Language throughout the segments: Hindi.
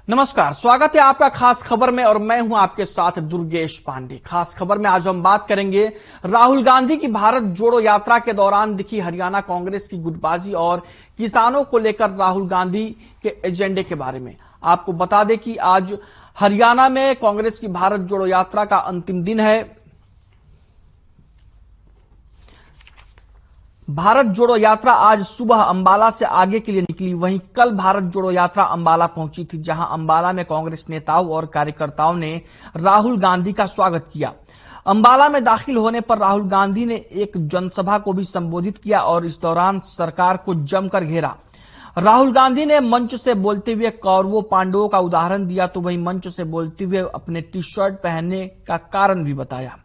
नमस्कार, स्वागत है आपका खास खबर में और मैं हूं आपके साथ दुर्गेश पांडे। खास खबर में आज हम बात करेंगे राहुल गांधी की भारत जोड़ो यात्रा के दौरान दिखी हरियाणा कांग्रेस की गुटबाजी और किसानों को लेकर राहुल गांधी के एजेंडे के बारे में। आपको बता दें कि आज हरियाणा में कांग्रेस की भारत जोड़ो यात्रा का अंतिम दिन है। भारत जोड़ो यात्रा आज सुबह अंबाला से आगे के लिए निकली। वहीं कल भारत जोड़ो यात्रा अंबाला पहुंची थी, जहां अंबाला में कांग्रेस नेताओं और कार्यकर्ताओं ने राहुल गांधी का स्वागत किया। अंबाला में दाखिल होने पर राहुल गांधी ने एक जनसभा को भी संबोधित किया और इस दौरान सरकार को जमकर घेरा। राहुल गांधी ने मंच से बोलते हुए कौरवों पांडवों का उदाहरण दिया, तो वहीं मंच से बोलते हुए अपने टी शर्ट पहनने का कारण भी बताया।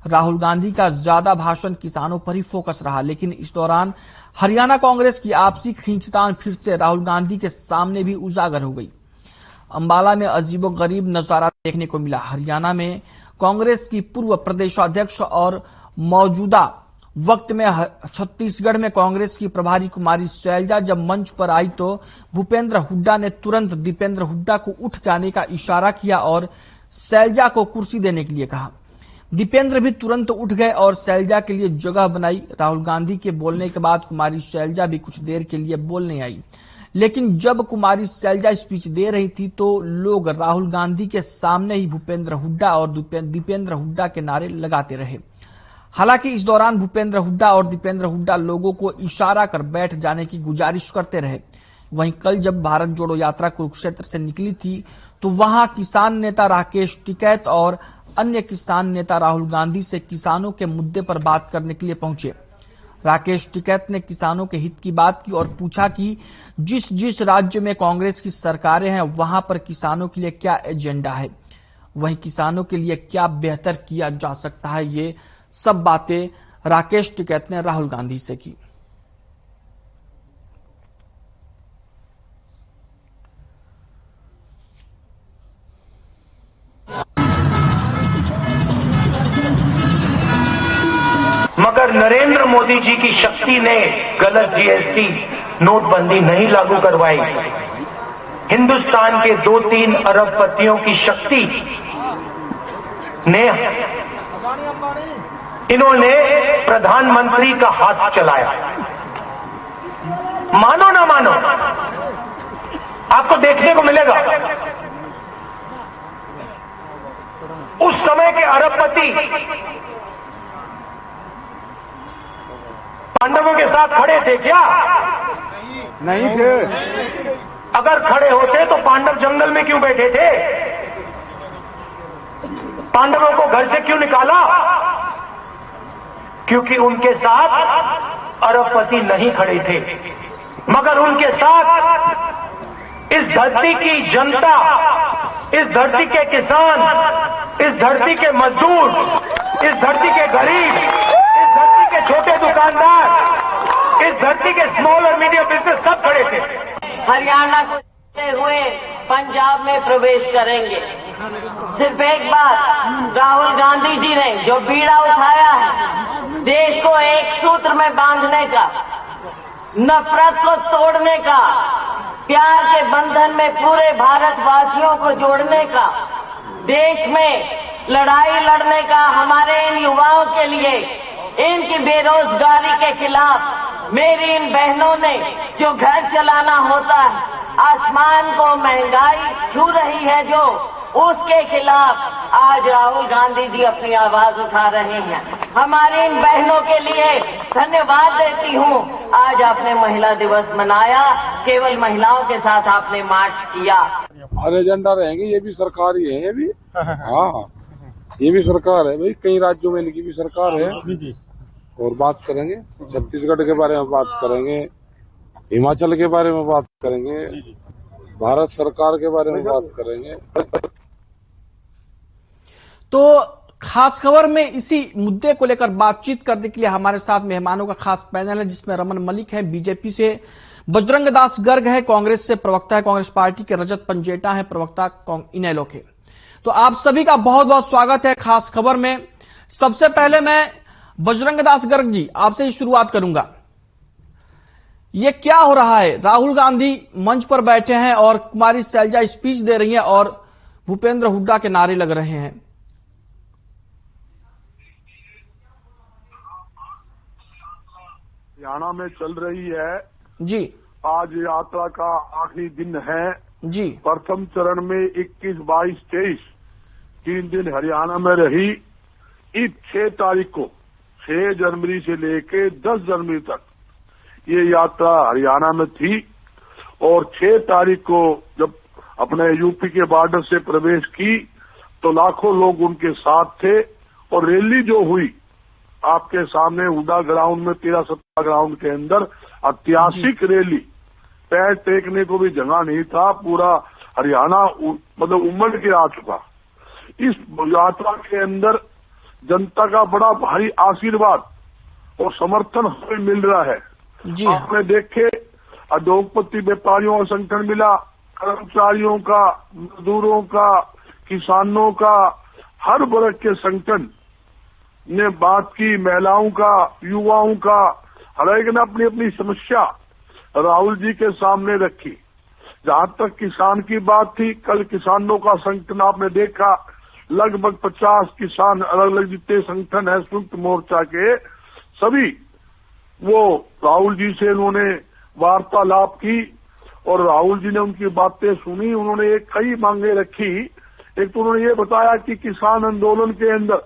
राहुल गांधी का ज्यादा भाषण किसानों पर ही फोकस रहा, लेकिन इस दौरान हरियाणा कांग्रेस की आपसी खींचतान फिर से राहुल गांधी के सामने भी उजागर हो गई। अंबाला में अजीबोगरीब नजारा देखने को मिला। हरियाणा में कांग्रेस की पूर्व प्रदेशाध्यक्ष और मौजूदा वक्त में छत्तीसगढ़ में कांग्रेस की प्रभारी कुमारी शैलजा जब मंच पर आई तो भूपेंद्र हुड्डा ने तुरंत दीपेंद्र हुड्डा को उठ जाने का इशारा किया और शैलजा को कुर्सी देने के लिए कहा। दीपेंद्र भी तुरंत उठ गए और शैलजा के लिए जगह बनाई। राहुल गांधी के बोलने के बाद कुमारी शैलजा भी कुछ देर के लिए बोलने आई, लेकिन जब कुमारी शैलजा स्पीच दे रही थी तो लोग राहुल गांधी के सामने ही भूपेंद्र हुड्डा और दीपेंद्र हुड्डा के नारे लगाते रहे। हालांकि इस दौरान भूपेंद्र हुड्डा और दीपेंद्र हुड्डा लोगों को इशारा कर बैठ जाने की गुजारिश करते रहे। वहीं कल जब भारत जोड़ो यात्रा कुरुक्षेत्र से निकली थी तो वहां किसान नेता राकेश टिकैत और अन्य किसान नेता राहुल गांधी से किसानों के मुद्दे पर बात करने के लिए पहुंचे। राकेश टिकैत ने किसानों के हित की बात की और पूछा कि जिस जिस राज्य में कांग्रेस की सरकारें हैं वहां पर किसानों के लिए क्या एजेंडा है, वहीं किसानों के लिए क्या बेहतर किया जा सकता है। ये सब बातें राकेश टिकैत ने राहुल गांधी से की। मगर नरेंद्र मोदी जी की शक्ति ने गलत जीएसटी नोटबंदी नहीं लागू करवाई। हिंदुस्तान के 2-3 अरबपतियों की शक्ति ने इन्होंने प्रधानमंत्री का हाथ चलाया। मानो ना मानो, आपको देखने को मिलेगा उस समय के अरबपति पांडवों के साथ खड़े थे क्या? नहीं थे। अगर खड़े होते तो पांडव जंगल में क्यों बैठे थे? पांडवों को घर से क्यों निकाला? क्योंकि उनके साथ अरबपति नहीं खड़े थे, मगर उनके साथ इस धरती की जनता, इस धरती के किसान, इस धरती के मजदूर, इस धरती के गरीब, इस धरती के छोटे दुकानदार, इस धरती के स्मॉल और मीडियम बिजनेस सब खड़े थे। हरियाणा को होते हुए पंजाब में प्रवेश करेंगे। सिर्फ एक बात, राहुल गांधी जी ने जो बीड़ा उठाया है देश को एक सूत्र में बांधने का, नफरत को तोड़ने का, प्यार के बंधन में पूरे भारतवासियों को जोड़ने का, देश में लड़ाई लड़ने का, हमारे इन युवाओं के लिए, इनकी बेरोजगारी के खिलाफ मेरी इन बहनों ने जो घर चलाना होता है, आसमान को महंगाई छू रही है जो, उसके खिलाफ आज राहुल गांधी जी अपनी आवाज उठा रहे हैं। हमारी इन बहनों के लिए धन्यवाद देती हूं। आज आपने महिला दिवस मनाया, केवल महिलाओं के साथ आपने मार्च किया। हमारे एजेंडा रहेंगे, ये भी सरकार ही है, ये भी हाँ ये भी सरकार है भाई। कई राज्यों में इनकी भी सरकार है और बात करेंगे। छत्तीसगढ़ के बारे में बात करेंगे, हिमाचल के बारे में बात करेंगे, भारत सरकार के बारे में बात करेंगे। तो खास खबर में इसी मुद्दे को लेकर बातचीत करने के लिए हमारे साथ मेहमानों का खास पैनल है, जिसमें रमन मलिक है बीजेपी से, बजरंग दास गर्ग है कांग्रेस से, प्रवक्ता है कांग्रेस पार्टी के, रजत पंजेटा है प्रवक्ता इनेलो के। तो आप सभी का बहुत बहुत स्वागत है खास खबर में। सबसे पहले मैं बजरंग दास गर्ग जी आपसे ही शुरुआत करूंगा। ये क्या हो रहा है? राहुल गांधी मंच पर बैठे हैं और कुमारी शैलजा स्पीच दे रही हैं और भूपेंद्र हुड्डा के नारे लग रहे हैं। हरियाणा में चल रही है जी। आज यात्रा का आखिरी दिन है जी। प्रथम चरण में 21, 22, 23 3 दिन हरियाणा में रही। इस 6 तारीख को 6 जनवरी से लेके 10 जनवरी तक ये यात्रा हरियाणा में थी और 6 तारीख को जब अपने यूपी के बॉर्डर से प्रवेश की तो लाखों लोग उनके साथ थे और रैली जो हुई आपके सामने हुड्डा ग्राउंड में 13-17 ग्राउंड के अंदर ऐतिहासिक रैली, पैर टेकने को भी जगह नहीं था, पूरा हरियाणा मतलब उमड़ के आ चुका। इस यात्रा के अंदर जनता का बड़ा भारी आशीर्वाद और समर्थन हमें मिल रहा है। आपने देखे उद्योगपति व्यापारियों का संगठन मिला, कर्मचारियों का, मजदूरों का, किसानों का, हर वर्ग के संगठन ने बात की, महिलाओं का, युवाओं का, हर एक ने अपनी अपनी समस्या राहुल जी के सामने रखी। जहां तक किसान की बात थी, कल किसानों का संगठन आपने देखा, लगभग 50 किसान अलग अलग जितने संगठन है संयुक्त मोर्चा के, सभी वो राहुल जी से उन्होंने वार्तालाप की और राहुल जी ने उनकी बातें सुनी। उन्होंने एक कई मांगे रखी। एक तो उन्होंने ये बताया कि किसान आंदोलन के अंदर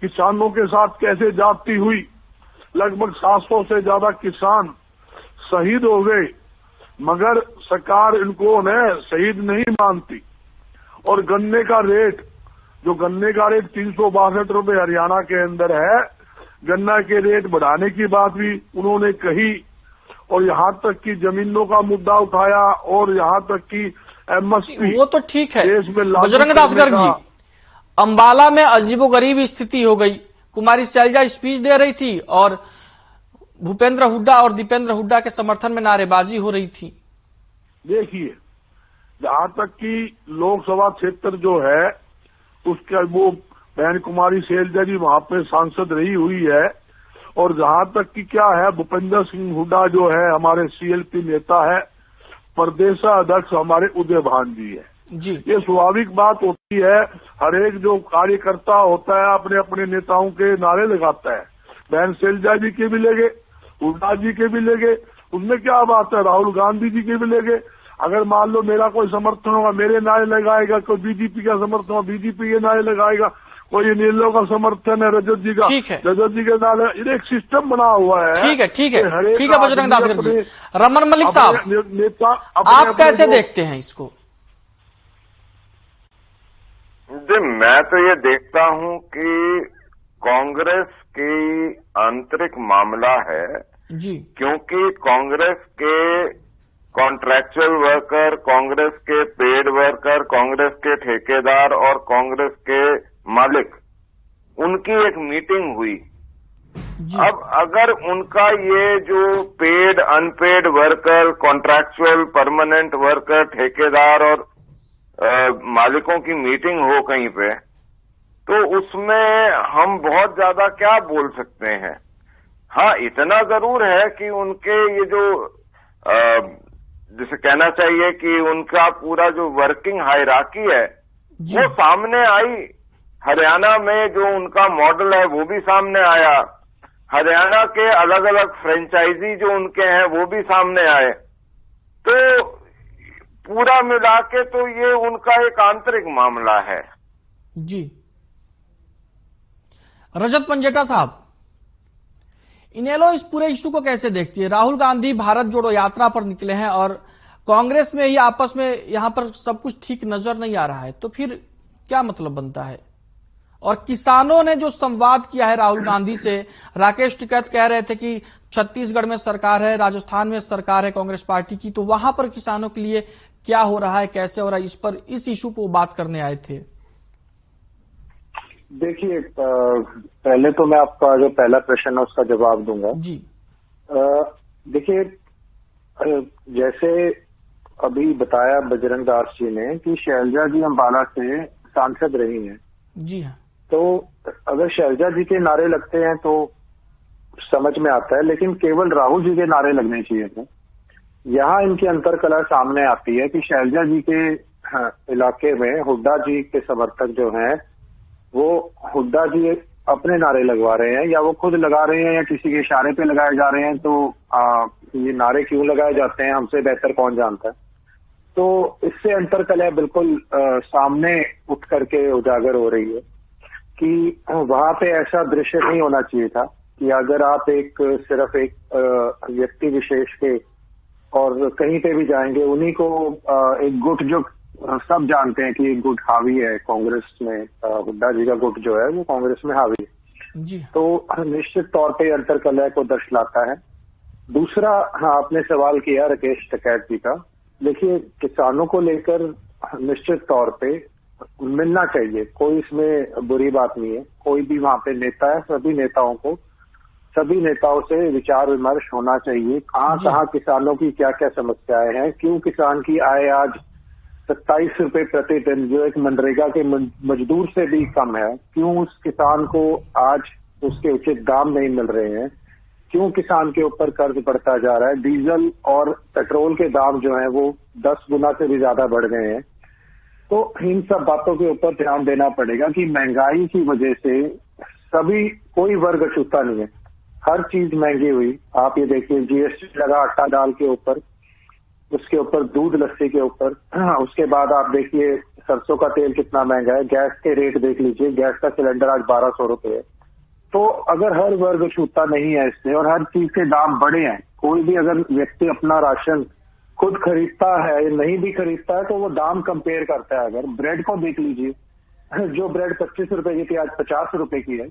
किसानों के साथ कैसे जाती हुई, लगभग 700 से ज्यादा किसान शहीद हो गए, मगर सरकार इनको शहीद नहीं मानती। और गन्ने का रेट 362 रुपए हरियाणा के अंदर है, गन्ना के रेट बढ़ाने की बात भी उन्होंने कही और यहाँ तक कि जमीनों का मुद्दा उठाया और यहाँ तक कि एमएसपी वो तो ठीक है देश में बजरंग दास गर्ग जी। अंबाला में अजीबोगरीब स्थिति हो गई। कुमारी शैलजा स्पीच दे रही थी और भूपेंद्र हुड्डा और दीपेंद्र हुड्डा के समर्थन में नारेबाजी हो रही थी। देखिए, जहां तक कि लोकसभा क्षेत्र जो है उसका वो बहन कुमारी शैलजा जी वहां पे सांसद रही हुई है और जहां तक कि क्या है, भूपेंद्र सिंह हुड्डा जो है हमारे सीएलपी नेता है, प्रदेशाध्यक्ष हमारे उदय भान जी है जी। ये स्वाभाविक बात होती है, हर एक जो कार्यकर्ता होता है अपने अपने नेताओं के नारे लगाता है। बहन शैलजा जी के भी लगे, हुड्डा जी के भी लगे, उसमें क्या बात है, राहुल गांधी जी के भी लगे। अगर मान लो मेरा कोई समर्थन होगा मेरे नारे लगाएगा, कोई बीजेपी का समर्थन होगा बीजेपी के नारे लगाएगा, कोई नीलों का समर्थन है रजत जी का, रजत जी के नारे, एक सिस्टम बना हुआ है। ठीक है ठीक है ठीक है बजरंग दास गर्ग जी। रमन मलिक साहब, नेता आप कैसे देखते हैं इसको? जी, मैं तो ये देखता हूं कि कांग्रेस की आंतरिक मामला है जी, क्योंकि कांग्रेस के कॉन्ट्रैक्चुअल वर्कर, कांग्रेस के पेड वर्कर, कांग्रेस के ठेकेदार और कांग्रेस के मालिक, उनकी एक मीटिंग हुई। अब अगर उनका ये जो paid unpaid worker, contractual permanent worker, ठेकेदार और मालिकों की मीटिंग हो कहीं पे, तो उसमें हम बहुत ज्यादा क्या बोल सकते हैं। हाँ, इतना जरूर है कि उनके ये जो जिसे कहना चाहिए कि उनका पूरा जो वर्किंग हायरार्की है वो सामने आई। हरियाणा में जो उनका मॉडल है वो भी सामने आया, हरियाणा के अलग अलग फ्रेंचाइजी जो उनके हैं वो भी सामने आए। तो पूरा मिला के तो ये उनका एक आंतरिक मामला है जी। रजत पंजेटा साहब, इनेलो इस पूरे इशू को कैसे देखती है? राहुल गांधी भारत जोड़ो यात्रा पर निकले हैं और कांग्रेस में ही आपस में यहां पर सब कुछ ठीक नजर नहीं आ रहा है, तो फिर क्या मतलब बनता है? और किसानों ने जो संवाद किया है राहुल गांधी से, राकेश टिकैत कह रहे थे कि छत्तीसगढ़ में सरकार है, राजस्थान में सरकार है कांग्रेस पार्टी की, तो वहां पर किसानों के लिए क्या हो रहा है, कैसे हो रहा है, इस पर इस इशू पर बात करने आए थे। देखिए, पहले तो मैं आपका जो पहला प्रश्न है उसका जवाब दूंगा जी। देखिए, जैसे अभी बताया बजरंग दास जी ने कि शैलजा जी अंबाला से सांसद रही हैं। जी हाँ। तो अगर शैलजा जी के नारे लगते हैं तो समझ में आता है, लेकिन केवल राहुल जी के नारे लगने चाहिए थे। यहाँ इनकी अंतरकला सामने आती है कि शैलजा जी के इलाके में हुड्डा जी के समर्थक जो हैं वो हुड्डा जी अपने नारे लगवा रहे हैं, या वो खुद लगा रहे हैं या किसी के इशारे पे लगाए जा रहे हैं। तो ये नारे क्यों लगाए जाते हैं हमसे बेहतर कौन जानता है। तो इससे अंतरकला बिल्कुल सामने उठ करके उजागर हो रही है कि वहां पे ऐसा दृश्य नहीं होना चाहिए था कि अगर आप सिर्फ एक व्यक्ति विशेष के और कहीं पे भी जाएंगे उन्हीं को एक गुट, जो सब जानते हैं कि एक गुट हावी है कांग्रेस में, हुड्डा जी का गुट जो है वो कांग्रेस में हावी है जी। तो निश्चित तौर पे अंतरकलह को दर्शाता है। दूसरा, आपने सवाल किया राकेश टिकैत जी का। देखिए, किसानों को लेकर निश्चित तौर पे मिलना चाहिए, कोई इसमें बुरी बात नहीं है। कोई भी वहां पे नेता है, सभी नेताओं से विचार विमर्श होना चाहिए। कहाँ किसानों की क्या क्या समस्याएं हैं, क्यों किसान की आय आज 27 रुपए प्रति दिन, जो एक मनरेगा के मजदूर से भी कम है, क्यों उस किसान को आज उसके उचित दाम नहीं मिल रहे हैं, क्यों किसान के ऊपर कर्ज बढ़ता जा रहा है, डीजल और पेट्रोल के दाम जो हैं वो 10 गुना से भी ज्यादा बढ़ गए हैं। तो इन सब बातों के ऊपर ध्यान देना पड़ेगा कि महंगाई की वजह से कोई वर्ग अछूता नहीं है, हर चीज महंगी हुई। आप ये देखिए, जीएसटी लगा आटा दाल के ऊपर, उसके ऊपर दूध लस्सी के ऊपर, उसके बाद आप देखिए सरसों का तेल कितना महंगा है, गैस के रेट देख लीजिए, गैस का सिलेंडर आज 1200 रुपए है। तो अगर हर वर्ग छूता नहीं है इससे और हर चीज के दाम बढ़े हैं, कोई भी अगर व्यक्ति अपना राशन खुद खरीदता है या नहीं भी खरीदता है तो वो दाम कंपेयर करता है। अगर ब्रेड को देख लीजिए, जो ब्रेड 25 रुपए की थी आज 50 रुपए की है,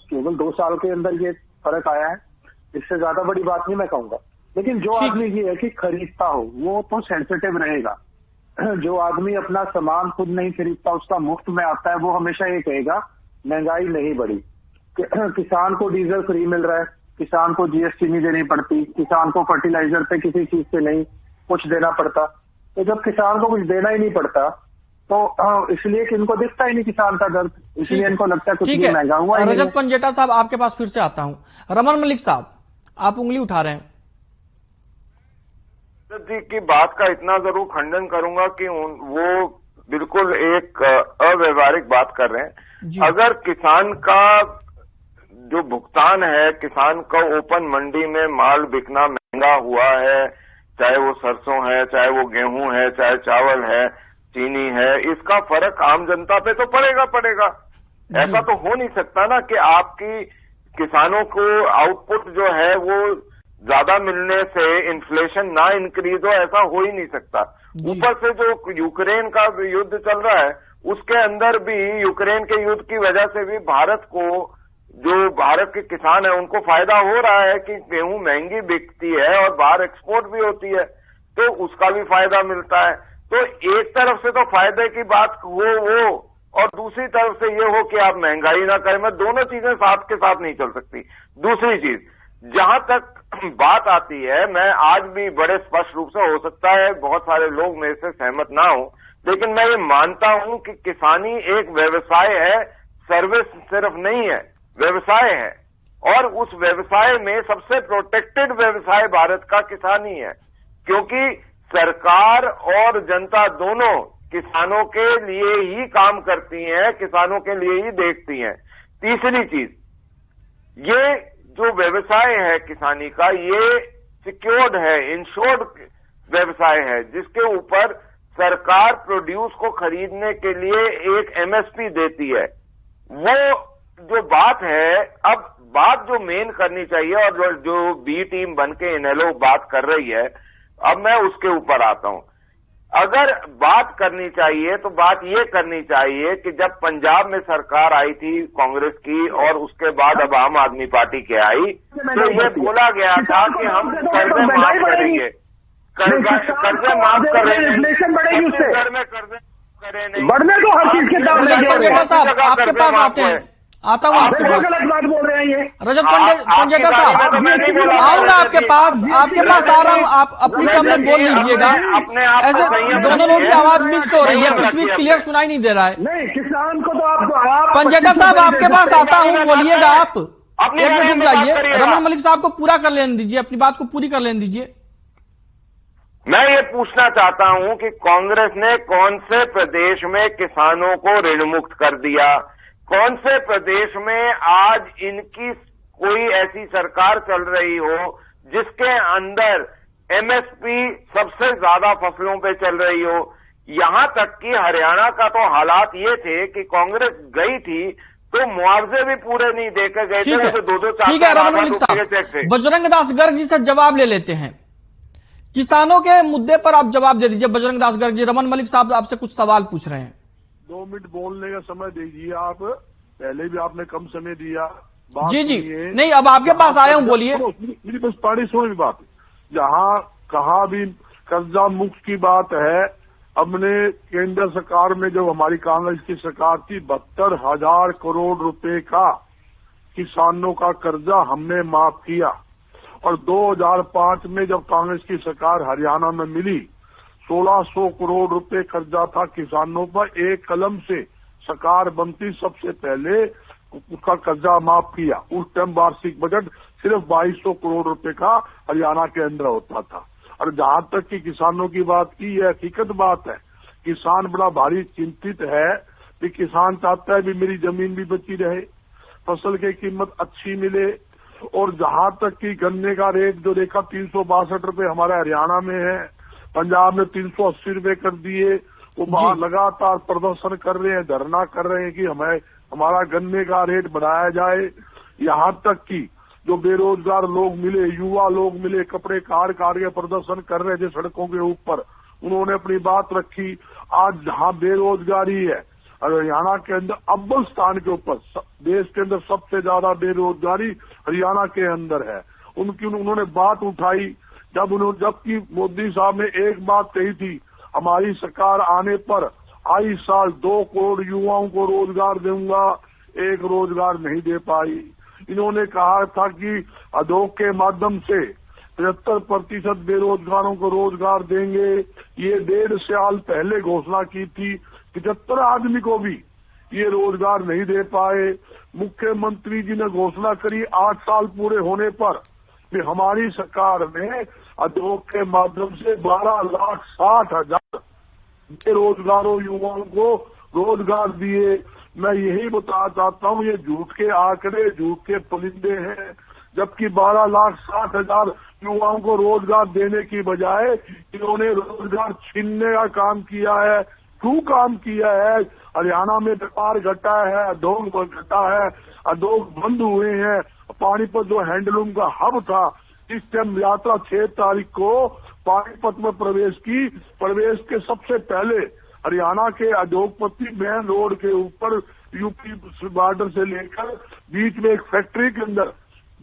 केवल 2 साल के अंदर ये फर्क आया है। इससे ज्यादा बड़ी बात नहीं मैं कहूंगा। लेकिन जो आदमी ये है कि खरीदता हो वो तो सेंसिटिव रहेगा। जो आदमी अपना सामान खुद नहीं खरीदता, उसका मुफ्त में आता है, वो हमेशा ये कहेगा महंगाई नहीं बढ़ी। किसान को डीजल फ्री मिल रहा है, किसान को जीएसटी नहीं देनी पड़ती, किसान को फर्टिलाइजर पे किसी चीज से नहीं कुछ देना पड़ता। तो जब किसान को कुछ देना ही नहीं पड़ता तो इसलिए कि इनको दिखता ही नहीं किसान का दर्द, इसलिए इनको लगता है कुछ भी महंगा हुआ। रजत पंजेटा साहब, आपके पास फिर से आता हूं। रमन मलिक साहब, आप उंगली उठा रहे हैं। जी की बात का इतना जरूर खंडन करूंगा कि वो बिल्कुल एक अव्यवहारिक बात कर रहे हैं। अगर किसान का जो भुगतान है, किसान का ओपन मंडी में माल बिकना महंगा हुआ है, चाहे वो सरसों है, चाहे वो गेहूं है, चाहे चावल है, चीनी है, इसका फर्क आम जनता पे तो पड़ेगा। ऐसा तो हो नहीं सकता ना कि आपकी किसानों को आउटपुट जो है वो ज्यादा मिलने से इन्फ्लेशन ना इंक्रीज हो, ऐसा हो ही नहीं सकता। ऊपर से जो यूक्रेन का युद्ध चल रहा है, उसके अंदर भी यूक्रेन के युद्ध की वजह से भी जो भारत के किसान है उनको फायदा हो रहा है कि गेहूं महंगी बिकती है और बाहर एक्सपोर्ट भी होती है, तो उसका भी फायदा मिलता है। तो एक तरफ से तो फायदे की बात वो और दूसरी तरफ से ये हो कि आप महंगाई ना करें, मैं दोनों चीजें साथ के साथ नहीं चल सकती। दूसरी चीज, जहां तक बात आती है, मैं आज भी बड़े स्पष्ट रूप से, हो सकता है बहुत सारे लोग मेरे से सहमत ना हो, लेकिन मैं ये मानता हूं कि किसानी एक व्यवसाय है, सर्विस सिर्फ नहीं है, व्यवसाय है। और उस व्यवसाय में सबसे प्रोटेक्टेड व्यवसाय भारत का किसानी है, क्योंकि सरकार और जनता दोनों किसानों के लिए ही काम करती हैं, किसानों के लिए ही देखती हैं। तीसरी चीज, ये जो व्यवसाय है किसानी का, ये सिक्योर्ड है, इंश्योर्ड व्यवसाय है, जिसके ऊपर सरकार प्रोड्यूस को खरीदने के लिए एक एमएसपी देती है। वो जो बात है, अब बात जो मेन करनी चाहिए और जो बी टीम बन के इनेलो बात कर रही है, अब मैं उसके ऊपर आता हूं। अगर बात करनी चाहिए तो बात ये करनी चाहिए कि जब पंजाब में सरकार आई थी कांग्रेस की और उसके बाद अब आम आदमी पार्टी की आई, तो ये बोला गया था कि हम कर्जे माफ करेंगे, कर्जे माफ करेंगे, इन्फ्लेशन बढ़ेगी उससे, घर में कर्जे करें, बढ़ने को हर चीज के दाम साहब आपके पास आते हैं, आता हूँ आपके पास। गलत बात बोल रहे हैं ये रजत पंजेटा साहब, आऊंगा आपके पास आ रहा हूँ, आप अपनी टर्म में बोल लीजिएगा। ऐसे दोनों लोगों की आवाज मिक्स हो रही है, कुछ भी क्लियर सुनाई नहीं दे रहा है। नहीं, किसान को तो आप पंजेटा साहब आपके पास आता हूँ, बोलिएगा आप। अपनी एक मिनट रुक बात जाइए, करिएगा। रमन मलिक साहब को पूरा कर लेने दीजिए, अपनी बात को पूरी कर लेने दीजिए। मैं ये पूछना चाहता हूं कि कांग्रेस ने कौन से प्रदेश में किसानों को ऋण मुक्त कर दिया, कौन से प्रदेश में आज इनकी कोई ऐसी सरकार चल रही हो जिसके अंदर एमएसपी सबसे ज्यादा फसलों पे चल रही हो। यहां तक कि हरियाणा का तो हालात ये थे कि कांग्रेस गई थी तो मुआवजे भी पूरे नहीं देकर गए थे, तो दो ठीक है रमन मलिक साहब, बजरंग दास गर्ग जी से जवाब ले लेते हैं। किसानों के मुद्दे पर आप जवाब दे दीजिए बजरंग दास गर्ग जी। रमन मलिक साहब आपसे कुछ सवाल पूछ रहे हैं। 2 मिनट बोलने का समय दीजिए आप, पहले भी आपने कम समय दिया। जी जी, नहीं अब आपके पास आया हूं, बोलिए। मेरी बस पानी सुनो बात, जहां कहा भी कर्जा मुक्त की बात है, हमने केंद्र सरकार में जब हमारी कांग्रेस की सरकार थी 72,000 करोड़ रुपए का किसानों का कर्जा हमने माफ किया। और 2005 में जब कांग्रेस की सरकार हरियाणा में मिली 1600 करोड़ रुपए कर्जा था किसानों पर। एक कलम से सरकार बनती सबसे पहले उसका कर्जा माफ किया। उस टाइम वार्षिक बजट सिर्फ 2200 करोड़ रुपए का हरियाणा के अंदर होता था। और जहां तक कि किसानों की बात की, यह हकीकत बात है, किसान बड़ा भारी चिंतित है कि किसान चाहता है भी मेरी जमीन भी बची रहे, फसल की कीमत अच्छी मिले। और जहां तक कि गन्ने का रेट जो देखा 362 रुपए हमारे हरियाणा में है, पंजाब में 380 रुपए कर दिए। वो वहां लगातार प्रदर्शन कर रहे हैं, धरना कर रहे हैं कि हमें हमारा गन्ने का रेट बढ़ाया जाए। यहां तक कि जो बेरोजगार लोग मिले, युवा लोग मिले, कपड़े काट के प्रदर्शन कर रहे थे सड़कों के ऊपर, उन्होंने अपनी बात रखी। आज जहां बेरोजगारी है हरियाणा के अंदर अव्वल स्थान के ऊपर, देश के अंदर सबसे ज्यादा बेरोजगारी हरियाणा के अंदर है। उन्होंने बात उठाई जबकि मोदी साहब ने एक बात कही थी, हमारी सरकार आने पर आई साल 2 करोड़ युवाओं को रोजगार दूंगा, एक रोजगार नहीं दे पाई। इन्होंने कहा था कि उद्योग के माध्यम से 75% बेरोजगारों को रोजगार देंगे। ये 1.5 साल पहले घोषणा की थी, 75 आदमी को भी ये रोजगार नहीं दे पाए। मुख्यमंत्री जी ने घोषणा करी 8 साल पूरे होने पर कि हमारी सरकार ने उद्योग के माध्यम से 12,60,000 बेरोजगारों युवाओं को रोजगार दिए। मैं यही बताना चाहता हूं, ये झूठ के आंकड़े, झूठ के पुलिंदे हैं। जबकि 12,60,000 युवाओं को रोजगार देने की बजाय इन्होंने रोजगार छीनने का काम किया है। क्यों काम किया है? हरियाणा में व्यापार घटा है, उद्योग घटा है, उद्योग बंद हुए हैं। पानीपत जो हैंडलूम का हब था, इस टाइम यात्रा 6 तारीख को पानीपत में प्रवेश के सबसे पहले हरियाणा के उद्योगपति मेन रोड के ऊपर यूपी बॉर्डर से लेकर बीच में एक फैक्ट्री के अंदर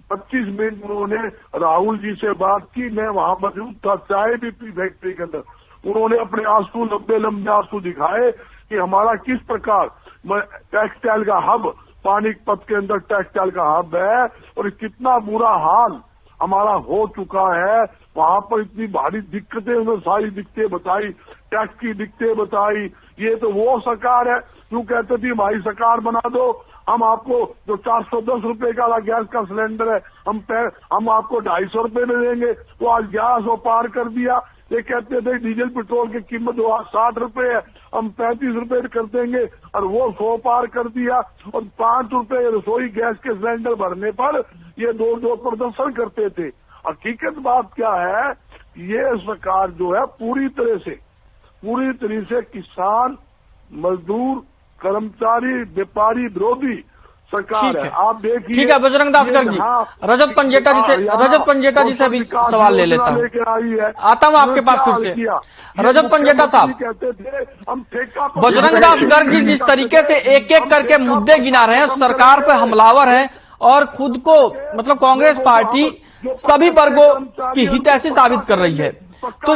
25 मिनट उन्होंने राहुल जी से बात की। मैं वहां मौजूद था, चाय भी पी फैक्ट्री के अंदर। उन्होंने अपने आंसू, लंबे आंसू दिखाए कि हमारा किस प्रकार टेक्सटाइल का हब, पानीपत के अंदर टेक्सटाइल का हब है और कितना बुरा हाल हमारा हो चुका है। वहां पर इतनी भारी दिक्कतें, उन्होंने सारी दिक्कतें बताई, टैक्स की दिक्कतें बताई। ये तो वो सरकार है, क्यों कहते थी हमारी सरकार बना दो, हम आपको जो 410 रुपए का गैस का सिलेंडर है हम आपको 250 रुपए में देंगे। तो आज 1100 पार कर दिया। ये कहते थे डीजल पेट्रोल की कीमत 60 रुपए है, हम 35 रुपए कर देंगे, और वो 100 पार कर दिया। और 5 रुपए रसोई गैस के सिलेंडर भरने पर ये दो प्रदर्शन करते थे। हकीकत बात क्या है, ये सरकार जो है पूरी तरह से किसान, मजदूर, कर्मचारी, व्यापारी विरोधी सरकार है। आप देखिए। ठीक है बजरंग दास गर्ग जी, रजत पंजेटा जी से भी सवाल ले लेता हूं। आता हूं आपके पास फिर से। रजत पंजेटा साहब, कहते थे हम ठेका, बजरंग दास गर्ग जी जिस तरीके से एक एक करके मुद्दे गिना रहे हैं, सरकार पे हमलावर है और खुद को मतलब कांग्रेस पार्टी सभी वर्गों की हितैषी साबित कर रही है, तो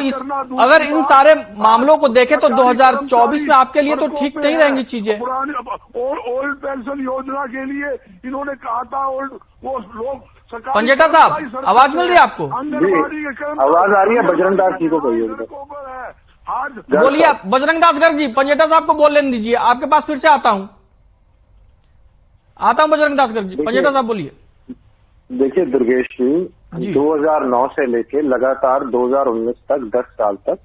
अगर इन सारे मामलों को देखें तो 2024 में आपके लिए तो ठीक नहीं रहेंगी चीजें। ओल्ड पेंशन योजना के लिए इन्होंने कहा था, वो लोग। पंजेटा साहब, आवाज मिल रही है आपको? आवाज आ रही है? बजरंग दास जी को कहिए। बोलिए आप बजरंग दास गर्ग जी, पंजेटा साहब को बोल लेने दीजिए, आपके पास फिर से आता हूं बजरंग दास गर्ग जी। पंजेटा साहब बोलिए। देखिए दुर्गेश जी 2009 से लेके लगातार 2019 तक 10 साल तक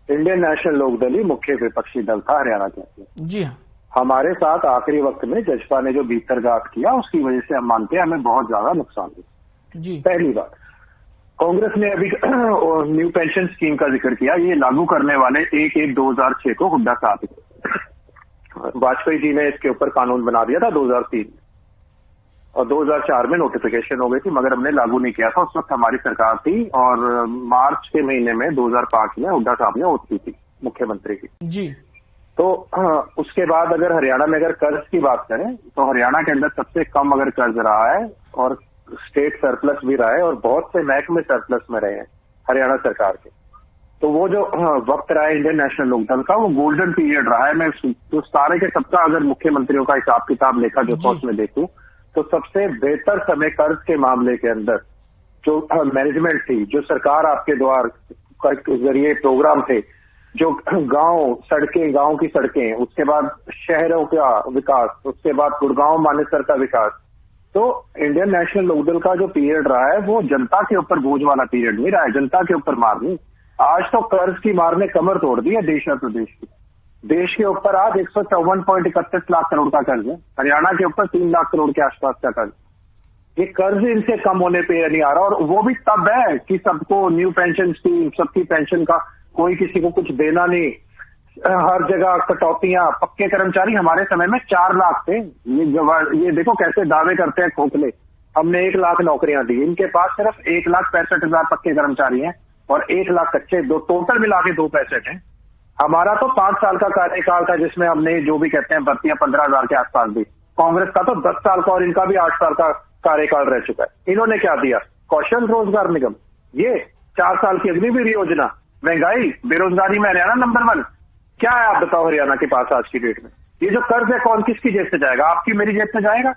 इंडियन नेशनल लोकदल ही मुख्य विपक्षी दल था हरियाणा के अंदर। जी हाँ। हमारे साथ आखिरी वक्त में जजपा ने जो भीतरघात किया उसकी वजह से हम मानते हैं हमें बहुत ज्यादा नुकसान हुआ। जी। पहली बात, कांग्रेस ने अभी न्यू पेंशन स्कीम का जिक्र किया, ये लागू करने वाले 1/1/2006 को हुड्डा साहब, वाजपेयी जी ने इसके ऊपर कानून बना दिया था 2003 में और 2004 में नोटिफिकेशन हो गई थी, मगर हमने लागू नहीं किया था। उस वक्त हमारी सरकार थी और मार्च के महीने में 2005 में हुड्डा साहब ने ओथ की थी मुख्यमंत्री की। जी। तो उसके बाद अगर हरियाणा में अगर कर्ज की बात करें तो हरियाणा के अंदर सबसे कम अगर कर्ज रहा है और स्टेट सरप्लस भी रहा है और बहुत से महकमे सरप्लस में रहे हैं हरियाणा सरकार के। तो वो जो वक्त रहा है इंडियन नेशनल लोकदल का, वो गोल्डन पीरियड रहा है। मैं तो सारे के सबका अगर मुख्यमंत्रियों का हिसाब किताब लेखा जो सोच में देखूं तो सबसे बेहतर समय कर्ज के मामले के अंदर जो मैनेजमेंट थी, जो सरकार आपके द्वारा के जरिए प्रोग्राम थे, जो गांव सड़कें, गांव की सड़कें, उसके बाद शहरों का विकास, उसके बाद गुड़गांव मानेसर का विकास, तो इंडियन नेशनल लोकदल का जो पीरियड रहा है वो जनता के ऊपर बोझ वाला पीरियड नहीं रहा है, जनता के ऊपर मार नहीं। आज तो कर्ज की मार ने कमर तोड़ दी है देश और प्रदेश की। देश के ऊपर आज 154.31 लाख करोड़ का कर्ज है, हरियाणा के ऊपर 3 लाख करोड़ के आसपास का कर्ज। ये कर्ज इनसे कम होने पे नहीं आ रहा और वो भी तब है कि सबको न्यू पेंशन स्कीम, सबकी पेंशन का कोई किसी को कुछ देना नहीं, हर जगह कटौतियां, पक्के कर्मचारी हमारे समय में 4 लाख थे। ये देखो कैसे दावे करते हैं खोखले, हमने 1 लाख नौकरियां दी, इनके पास सिर्फ 1,65,000 पक्के कर्मचारी हैं और 1 लाख कच्चे, दो टोटल मिला के 265 हैं। हमारा तो 5 साल का कार्यकाल था जिसमें हमने जो भी कहते हैं भर्तियां 15,000 के आसपास दी। कांग्रेस का तो 10 साल का और इनका भी 8 साल का कार्यकाल रह चुका है। इन्होंने क्या दिया? कौशल रोजगार निगम, ये 4 साल की अग्निवीर योजना, महंगाई, बेरोजगारी में हरियाणा नंबर 1। क्या है आप बताओ हरियाणा के पास आज की डेट में? ये जो कर्ज है कौन किसकी जेब से जाएगा? आपकी मेरी जेब से जाएगा?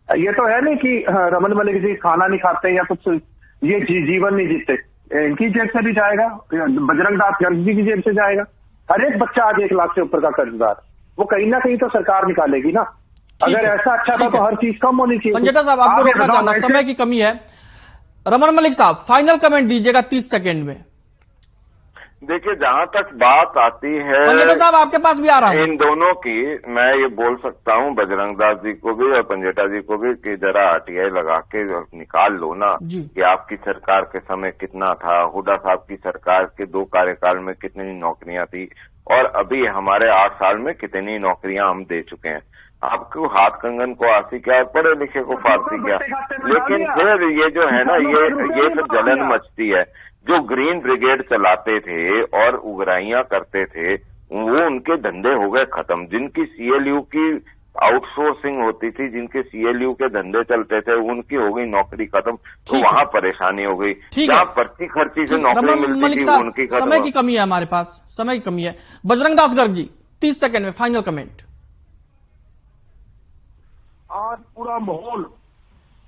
ये तो है नहीं कि रमन मलिक जी खाना नहीं खाते या कुछ ये जीवन नहीं जीते, इनकी जेब से भी जाएगा, बजरंग दास गर्ग जी की जेब से जाएगा। हर एक बच्चा आज 1 लाख से ऊपर का कर्जदार, वो कहीं ना कहीं तो सरकार निकालेगी ना। अगर ऐसा अच्छा था तो हर चीज कम होनी चाहिए। पंजेटा साहब आपको रोकना चाहूंगा, समय की कमी है। रमन मलिक साहब फाइनल कमेंट दीजिएगा 30 सेकेंड में। देखिए, जहां तक बात आती है, पंजेटा साहब आपके पास भी आ रहा है, इन दोनों की, मैं ये बोल सकता हूं बजरंग दास जी को भी और पंजेटा जी को भी कि जरा आरटीआई लगा के निकाल लो ना कि आपकी सरकार के समय कितना था, हुड्डा साहब की सरकार के 2 कार्यकाल में कितनी नौकरियां थी और अभी हमारे 8 साल में कितनी नौकरियां हम दे चुके हैं। आपको हाथ कंगन को आसी क्या, पढ़े लिखे को फारसी क्या। लेकिन फिर ये जो है ना, ये फिर जलन मचती है। जो ग्रीन ब्रिगेड चलाते थे और उगराइयां करते थे, वो उनके धंधे हो गए खत्म। जिनकी सीएलयू की आउटसोर्सिंग होती थी, जिनके सीएलयू के धंधे चलते थे, उनकी हो गई नौकरी खत्म। तो वहां परेशानी हो गई। जहां पर्ची खर्ची से नौकरी मिलती थी उनकी खत्म। समय की कमी है, हमारे पास समय की कमी है। बजरंग दास गर्ग जी 30 सेकेंड में फाइनल कमेंट। आज पूरा माहौल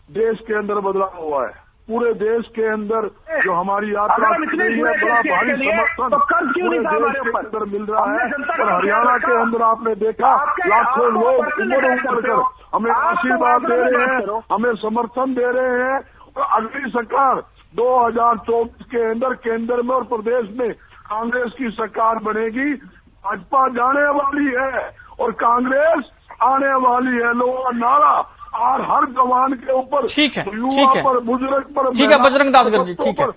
देश के अंदर बदलाव हुआ है। पूरे देश के अंदर जो हमारी यात्रा है, बड़ा भारी समर्थन पूरे देश के अंदर मिल रहा है। और हरियाणा के अंदर आपने देखा लाखों लोग उम्र कर हमें आशीर्वाद दे रहे हैं, हमें समर्थन दे रहे हैं। और अगली सरकार 2024 के अंदर केंद्र में और प्रदेश में कांग्रेस की सरकार बनेगी। भाजपा जाने वाली है और कांग्रेस आने वाली है। लोगों का नारा और हर जवान के ऊपर, ठीक है, युवा पर, बुजुर्ग पर, ठीक है बजरंग दास गर्ग जी, ठीक है।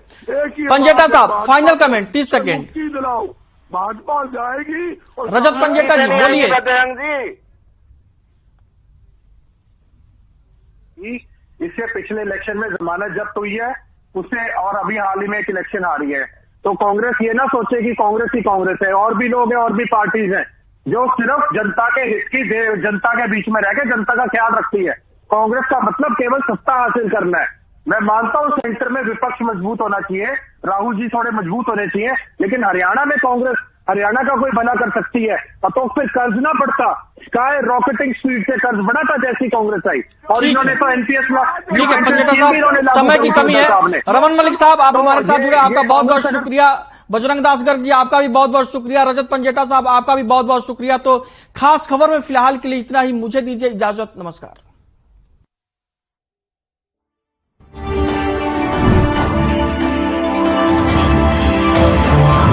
पंजेटा साहब फाइनल कमेंट 30 सेकेंड। दिलाओ, भाजपा जाएगी। और रजत पंजेटा जी बोलिए। इससे पिछले इलेक्शन में जमानत जब्त हुई है उससे, और अभी हाल ही में एक इलेक्शन आ रही है। तो कांग्रेस ये ना सोचे कि कांग्रेस ही कांग्रेस है, और भी लोग हैं और भी पार्टीज हैं जो सिर्फ जनता के हित की, जनता के बीच में रहकर जनता का ख्याल रखती है। कांग्रेस का मतलब केवल सत्ता हासिल करना है। मैं मानता हूं सेंटर में विपक्ष मजबूत होना चाहिए, राहुल जी थोड़े मजबूत होने चाहिए, लेकिन हरियाणा में कांग्रेस हरियाणा का कोई भला कर सकती है तो फिर कर्ज ना बढ़ता, स्काई रॉकेटिंग स्पीड से कर्ज बढ़ा था जैसी कांग्रेस आई। और इन्होंने तो एनपीएस ठीक है पंजेटा साहब, समय की कमी है। रमन मलिक साहब आप हमारे साथ जुड़े, आपका बहुत बहुत शुक्रिया। बजरंग दास गर्ग जी आपका भी बहुत बहुत शुक्रिया। रजत पंजेटा साहब आपका भी बहुत बहुत शुक्रिया। तो खास खबर में फिलहाल के लिए इतना ही, मुझे दीजिए इजाजत, नमस्कार।